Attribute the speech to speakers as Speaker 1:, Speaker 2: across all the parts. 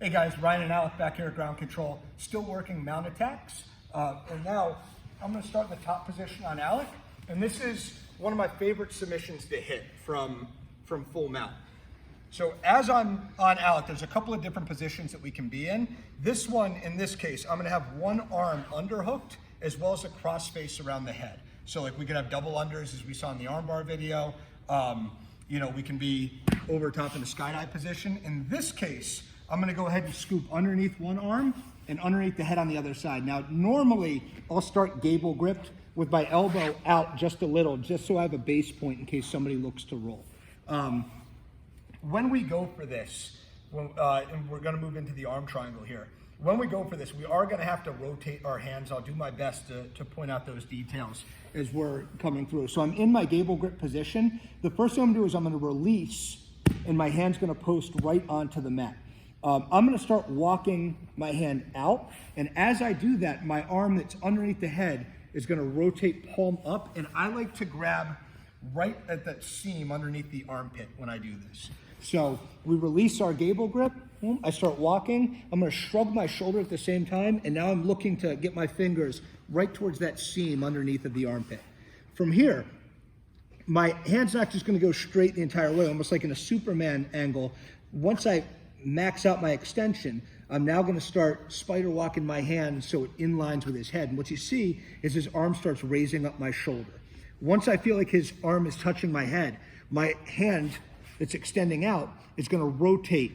Speaker 1: Hey guys, Ryan and Alec back here at Ground Control, still working mount attacks. And now I'm gonna start in the top position on Alec. And this is one of my favorite submissions to hit from full mount. So as I'm on Alec, there's a couple of different positions that we can be in. This one, in this case, I'm gonna have one arm underhooked as well as a cross face around the head. So like we could have double unders as we saw in the armbar video. We can be over top in the skydive position. In this case, I'm gonna go ahead and scoop underneath one arm and underneath the head on the other side. Now, normally I'll start gable gripped with my elbow out just a little, just so I have a base point in case somebody looks to roll. When we go for this, and we're gonna move into the arm triangle here. When we go for this, we are gonna have to rotate our hands. I'll do my best to point out those details as we're coming through. So I'm in my gable grip position. The first thing I'm gonna do is I'm gonna release, and my hand's gonna post right onto the mat. I'm gonna start walking my hand out, and as I do that, my arm that's underneath the head is gonna rotate palm up, and I like to grab right at that seam underneath the armpit when I do this. So we release our gable grip, I start walking, I'm gonna shrug my shoulder at the same time, and now I'm looking to get my fingers right towards that seam underneath of the armpit. From here, my hand's not just gonna go straight the entire way, almost like in a Superman angle. Once I max out my extension, I'm now gonna start spider walking my hand so it inlines with his head. And what you see is his arm starts raising up my shoulder. Once I feel like his arm is touching my head, my hand that's extending out is gonna rotate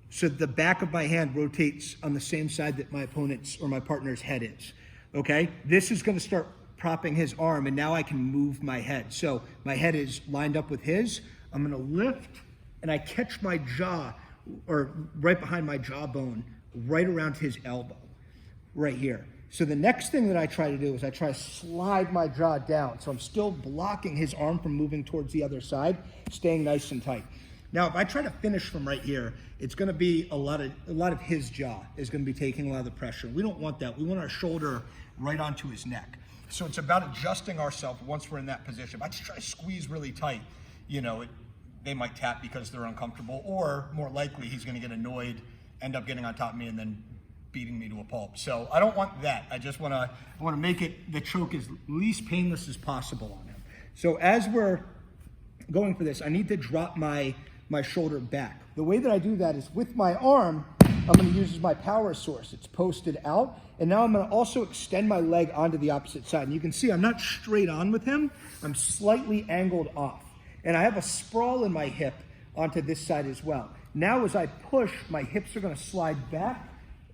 Speaker 1: so the back of my hand rotates on the same side that my opponent's or my partner's head is, okay? This is gonna start propping his arm, and now I can move my head. So my head is lined up with his. I'm gonna lift, and I catch my jaw, or right behind my jawbone, right around his elbow, right here. So the next thing that I try to do is I try to slide my jaw down. So I'm still blocking his arm from moving towards the other side, staying nice and tight. Now, if I try to finish from right here, it's gonna be a lot of his jaw is gonna be taking a lot of the pressure. We don't want that. We want our shoulder right onto his neck. So it's about adjusting ourselves once we're in that position. If I just try to squeeze really tight, they might tap because they're uncomfortable, or more likely he's gonna get annoyed, end up getting on top of me, and then beating me to a pulp. So I don't want that. I just wanna make it the choke as least painless as possible on him. So as we're going for this, I need to drop my shoulder back. The way that I do that is with my arm, I'm gonna use as my power source. It's posted out, and now I'm gonna also extend my leg onto the opposite side. And you can see I'm not straight on with him, I'm slightly angled off. And I have a sprawl in my hip onto this side as well. Now as I push, my hips are gonna slide back,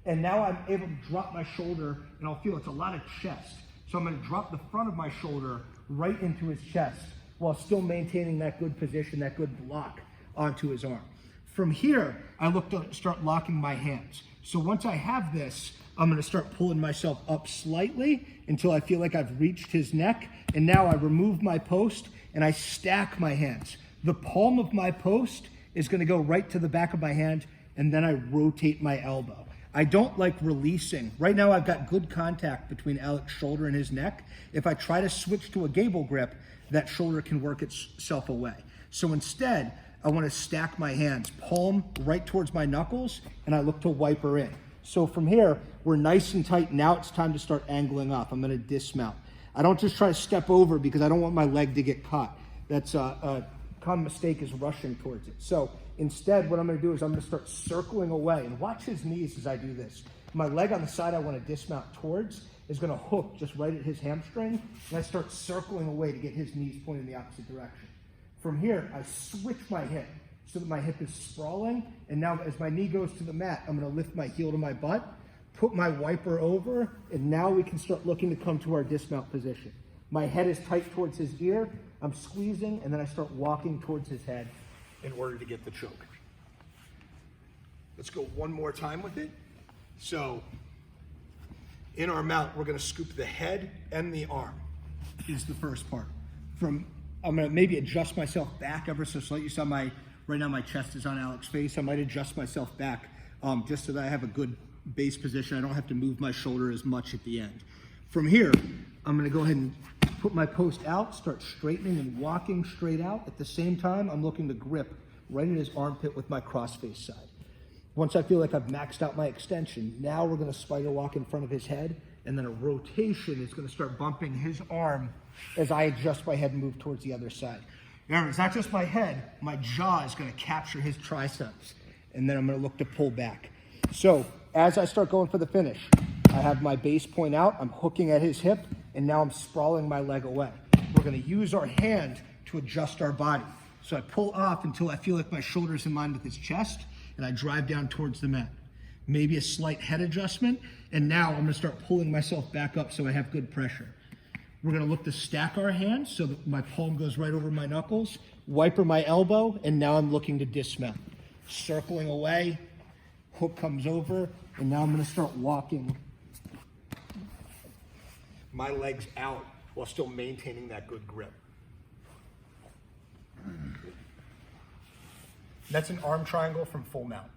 Speaker 1: and now I'm able to drop my shoulder, and I'll feel it's a lot of chest. So I'm gonna drop the front of my shoulder right into his chest while still maintaining that good position, that good block onto his arm. From here, I look to start locking my hands. So once I have this, I'm gonna start pulling myself up slightly until I feel like I've reached his neck, and now I remove my post and I stack my hands. The palm of my post is gonna go right to the back of my hand, and then I rotate my elbow. I don't like releasing. Right now I've got good contact between Alec's shoulder and his neck. If I try to switch to a gable grip, that shoulder can work itself away. So instead, I wanna stack my hands, palm right towards my knuckles, and I look to wipe her in. So from here, we're nice and tight. Now it's time to start angling off. I'm gonna dismount. I don't just try to step over because I don't want my leg to get caught. That's a common mistake, is rushing towards it. So instead, what I'm gonna do is I'm gonna start circling away, and watch his knees as I do this. My leg on the side I wanna dismount towards is gonna hook just right at his hamstring, and I start circling away to get his knees pointing in the opposite direction. From here, I switch my hip so that my hip is sprawling, and now as my knee goes to the mat, I'm gonna lift my heel to my butt, put my wiper over, and now we can start looking to come to our dismount position. My head is tight towards his ear, I'm squeezing, and then I start walking towards his head in order to get the choke. Let's go one more time with it. So, in our mount, we're gonna scoop the head and the arm, is the first part. I'm gonna maybe adjust myself back ever so slightly. You saw right now my chest is on Alec's face. I might adjust myself back just so that I have a good base position. I don't have to move my shoulder as much at the end. From here, I'm gonna go ahead and put my post out, start straightening and walking straight out. At the same time, I'm looking to grip right in his armpit with my crossface side. Once I feel like I've maxed out my extension, now we're gonna spider walk in front of his head, and then a rotation is gonna start bumping his arm as I adjust my head and move towards the other side. Remember, it's not just my head, my jaw is gonna capture his triceps, and then I'm gonna look to pull back. So, as I start going for the finish, I have my base point out, I'm hooking at his hip, and now I'm sprawling my leg away. We're gonna use our hand to adjust our body. So I pull off until I feel like my shoulder's in line with his chest, and I drive down towards the mat. Maybe a slight head adjustment, and now I'm gonna start pulling myself back up so I have good pressure. We're gonna look to stack our hands so that my palm goes right over my knuckles, wiper my elbow, and now I'm looking to dismount. Circling away, hook comes over, and now I'm gonna start walking my legs out while still maintaining that good grip. That's an arm triangle from full mount.